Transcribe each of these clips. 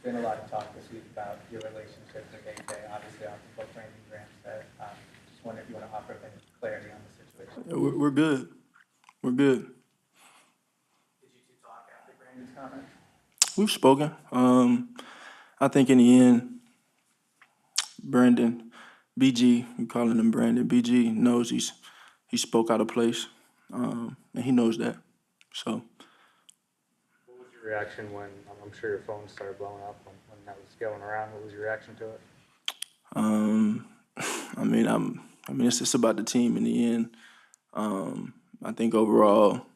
been a lot of talk this week about your relationship with AJ, obviously off of what Brandon Graham said. Just wonder if you want to offer any clarity on the situation. Yeah, we're good. We're good. Did you two talk after Brandon's comment? We've spoken. I think in the end, Brandon, BG, we calling him Brandon. BG knows he spoke out of place, and he knows that. So What was your reaction when I'm sure your phone started blowing up when that was going around? What was your reaction to it? um, I mean, it's just about the team in the end. I think overall,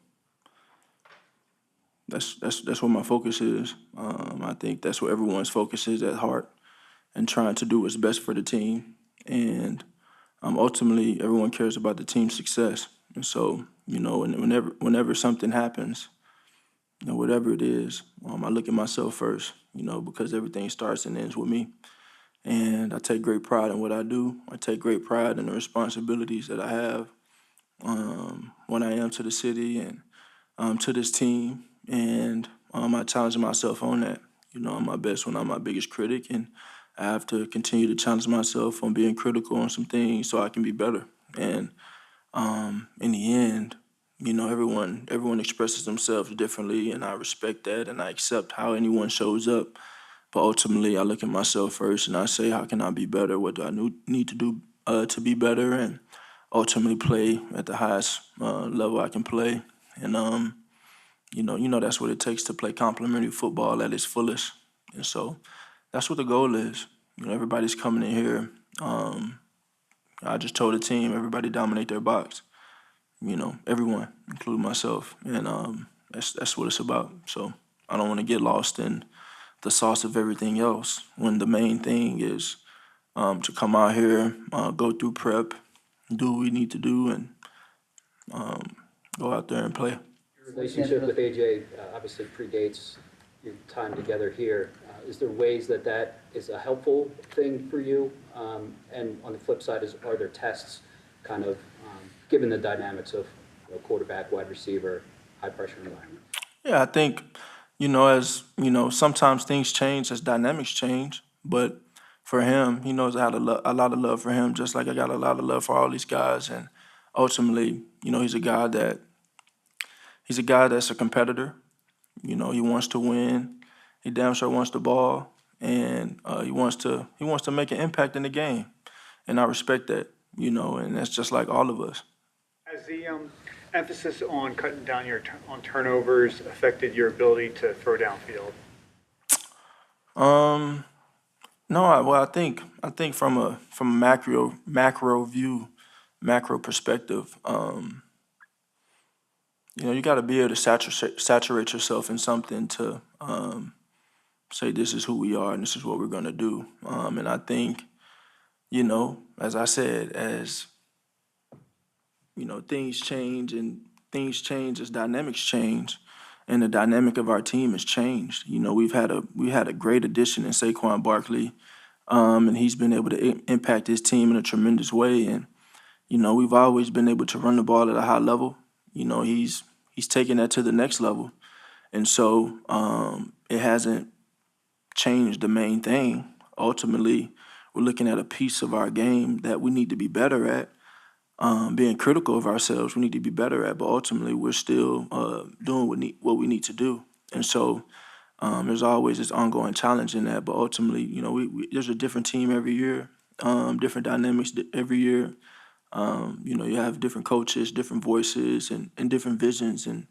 that's where my focus is. I think that's where everyone's focus is at heart, and trying to do what's best for the team. And ultimately, everyone cares about the team's success. And so, whenever something happens, whatever it is, I look at myself first, because everything starts and ends with me. And I take great pride in what I do. I take great pride in the responsibilities that I have when I am to the city and to this team. And I challenge myself on that. I'm my best when I'm my biggest critic, and I have to continue to challenge myself on being critical on some things so I can be better. And in the end, everyone expresses themselves differently, and I respect that, and I accept how anyone shows up. But ultimately, I look at myself first, and I say, how can I be better? What do I need to do to be better? And ultimately play at the highest level I can play. And that's what it takes to play complementary football at its fullest. And so that's what the goal is. Everybody's coming in here. I just told the team, everybody dominate their box. Everyone, including myself. And that's what it's about. So I don't want to get lost in the sauce of everything else when the main thing is to come out here, go through prep, do what we need to do, and go out there and play. Your relationship with AJ obviously predates your time together here. Is there ways that is a helpful thing for you? And on the flip side, are there tests kind of given the dynamics of quarterback, wide receiver, high pressure environment? Yeah, I think, sometimes things change as dynamics change, but for him, he knows I had a lot of love for him, just like I got a lot of love for all these guys. And ultimately, he's a guy that's a competitor. He wants to win. He damn sure wants the ball, and he wants to make an impact in the game. And I respect that, and that's just like all of us. Has the emphasis on cutting down on turnovers affected your ability to throw downfield? No, I think from a macro view, macro perspective, you got to be able to saturate yourself in something to say this is who we are and this is what we're gonna do. And I think, as I said, as things change as dynamics change, and the dynamic of our team has changed. We had a great addition in Saquon Barkley, and he's been able to impact his team in a tremendous way. And we've always been able to run the ball at a high level. He's taken that to the next level, and so it hasn't changed the main thing. Ultimately, we're looking at a piece of our game that we need to be better at. Being critical of ourselves, we need to be better at, but ultimately we're still doing what we need to do. And so there's always this ongoing challenge in that, but ultimately, there's a different team every year, different dynamics every year. You have different coaches, different voices, and different visions. And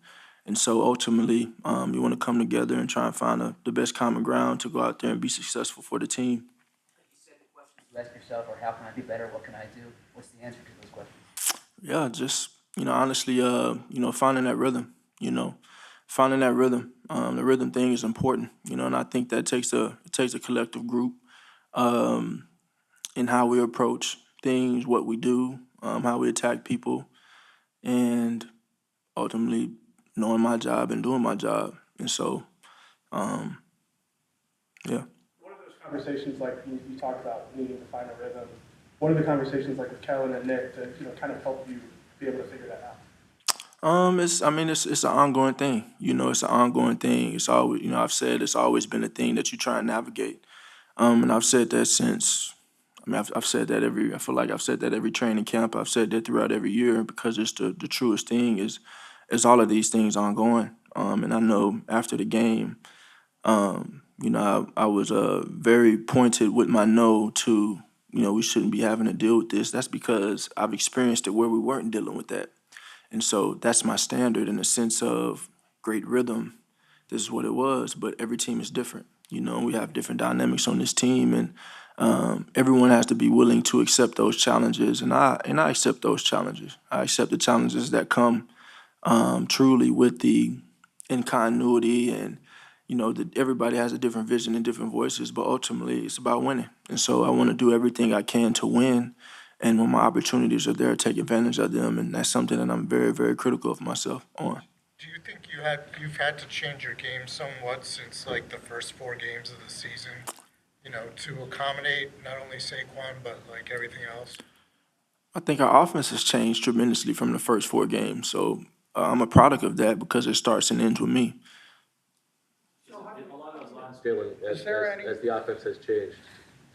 so ultimately, you want to come together and try and find the best common ground to go out there and be successful for the team. You said the questions you ask yourself are, how can I be better? What can I do? What's the answer to those questions? Yeah, just, honestly, finding that rhythm, finding that rhythm. The rhythm thing is important, and I think that takes a collective group in how we approach things, what we do, how we attack people, and ultimately knowing my job and doing my job. And so, yeah. One of those conversations, like you talk about needing to find a rhythm, what are the conversations like with Kellen and Nick to kind of help you be able to figure that out? It's an ongoing thing. It's an ongoing thing. It's always, I've said it's always been a thing that you try and navigate. And I've said that since. I've said that I feel like I've said that every training camp. I've said that throughout every year because it's the truest thing is all of these things ongoing. And I know after the game, I was very pointed with my no to, we shouldn't be having to deal with this. That's because I've experienced it where we weren't dealing with that. And so that's my standard in the sense of great rhythm. This is what it was, but every team is different. We have different dynamics on this team, and everyone has to be willing to accept those challenges. And I accept those challenges. I accept the challenges that come truly with the in continuity, and that everybody has a different vision and different voices, but ultimately it's about winning. And so I want to do everything I can to win. And when my opportunities are there, take advantage of them, and that's something that I'm very, very critical of myself on. Do you think you've had to change your game somewhat since like the first 4 games of the season, to accommodate not only Saquon but like everything else? I think our offense has changed tremendously from the first 4 games. So I'm a product of that because it starts and ends with me. Along those lines, Jalen, Is there any- as the offense has changed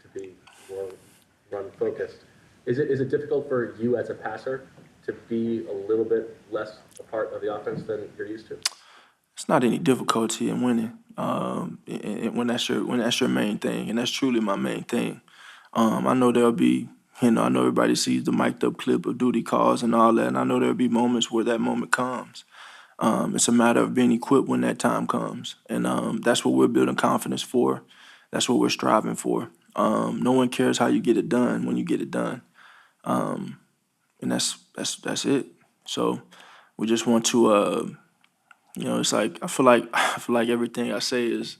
to be more run-focused, is it difficult for you as a passer to be a little bit less a part of the offense than you're used to? It's not any difficulty in winning when that's your main thing, and that's truly my main thing. I know there'll be, I know everybody sees the mic'd up clip of duty calls and all that, and I know there'll be moments where that moment comes. It's a matter of being equipped when that time comes, and that's what we're building confidence for. That's what we're striving for. No one cares how you get it done when you get it done, and that's it. So we just want to, it's like I feel like everything I say is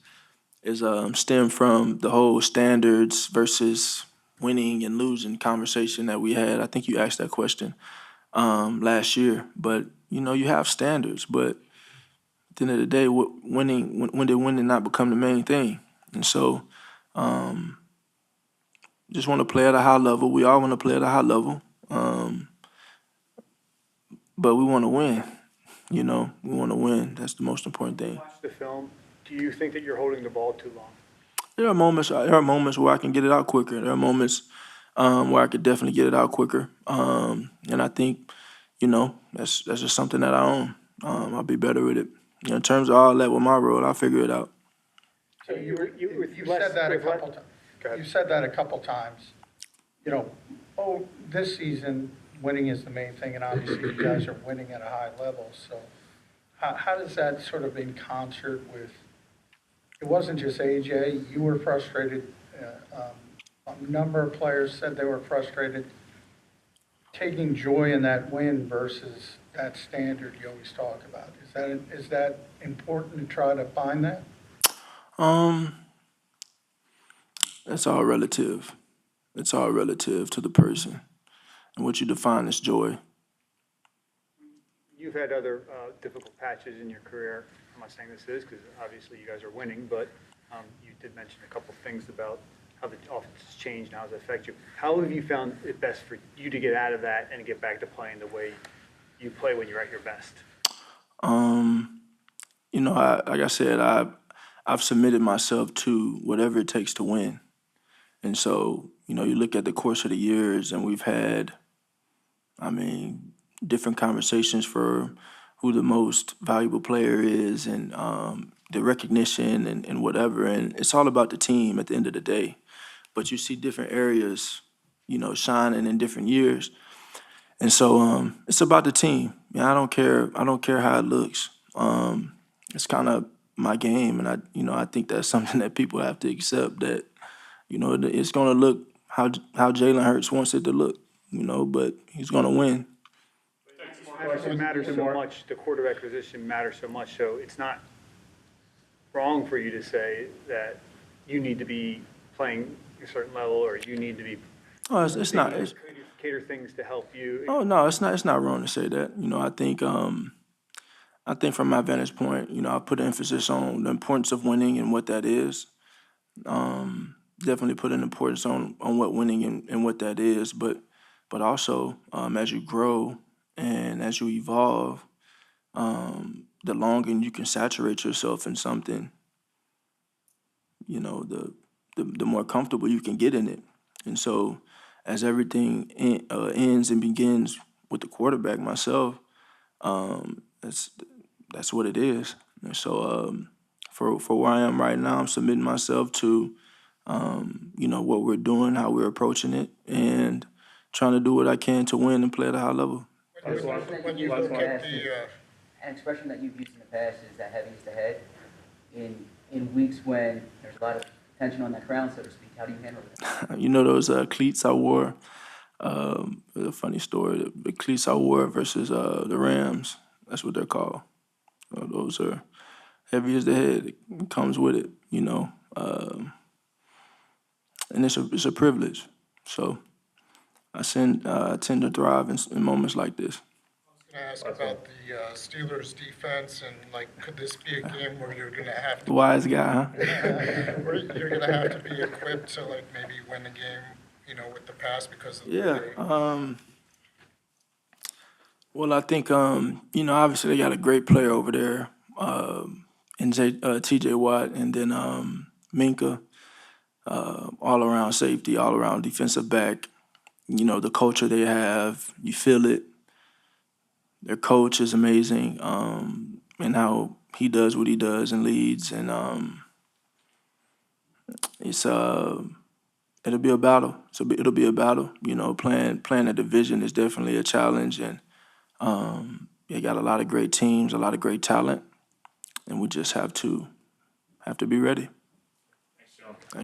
stem from the whole standards versus winning and losing conversation that we had. I think you asked that question last year, but you have standards, but at the end of the day, when did winning not become the main thing? And so, just want to play at a high level. We all want to play at a high level, but we want to win. We want to win. That's the most important thing. Watch the film. Do you think that you're holding the ball too long? There are moments where I can get it out quicker. There are moments where I could definitely get it out quicker. And I think, that's just something that I own. I'll be better with it. In terms of all that with my role, I'll figure it out. So you said that a couple times. You said that a couple times. This season, winning is the main thing, and obviously you guys are winning at a high level. So how does that sort of in concert with, it wasn't just AJ, you were frustrated, a number of players said they were frustrated, taking joy in that win versus that standard you always talk about. Is that important to try to find that? That's all relative. It's all relative to the person and what you define as joy. You've had other difficult patches in your career. I'm not saying this is because obviously you guys are winning, but you did mention a couple things about how the offense has changed and how does it affect you. How have you found it best for you to get out of that and get back to playing the way you play when you're at your best? Like I said, I've submitted myself to whatever it takes to win. And so, you look at the course of the years and we've had, different conversations for who the most valuable player is and the recognition and whatever. And it's all about the team at the end of the day. But you see different areas, shining in different years. And so it's about the team. I don't care how it looks. It's kind of my game, and I think that's something that people have to accept, that it's going to look how Jalen Hurts wants it to look, but he's going to win. It matters so much. The quarterback position matters so much. So it's not wrong for you to say that you need to be playing a certain level, or you need to be. Oh, it's not. Cater things to help you. Oh no, it's not. It's not wrong to say that. I think from my vantage point, I put emphasis on the importance of winning and what that is. Definitely put an importance on what winning and what that is. But also as you grow and as you evolve, the longer you can saturate yourself in something, you know, the more comfortable you can get in it. And so as everything ends and begins with the quarterback, myself, that's what it is. And so for where I am right now, I'm submitting myself to, you know, what we're doing, how we're approaching it, and trying to do what I can to win and play at a high level. When you look at An expression that you've used in the past is that heavy is the head. In weeks when there's a lot of tension on that crown, so to speak, how do you handle that? You know those cleats I wore? A funny story. The cleats I wore versus the Rams, that's what they're called. Those are heavy as the head. It comes with it, you know. And it's a privilege. So I tend to thrive in moments like this. I was going to ask about the Steelers defense, and like, could this be a game where you're going to have to, Wise guy, huh? where you're going to have to be equipped to like maybe win the game, you know, with the pass because of the Yeah. Well, I think you know, obviously they got a great player over there, in T.J. Watt, and then Minka, all around safety, all around defensive back. You know, the culture they have, you feel it. Their coach is amazing, and how he does what he does and leads, and it'll be a battle. It'll be a battle. You know, playing a division is definitely a challenge, and they got a lot of great teams, a lot of great talent, and we just have to be ready.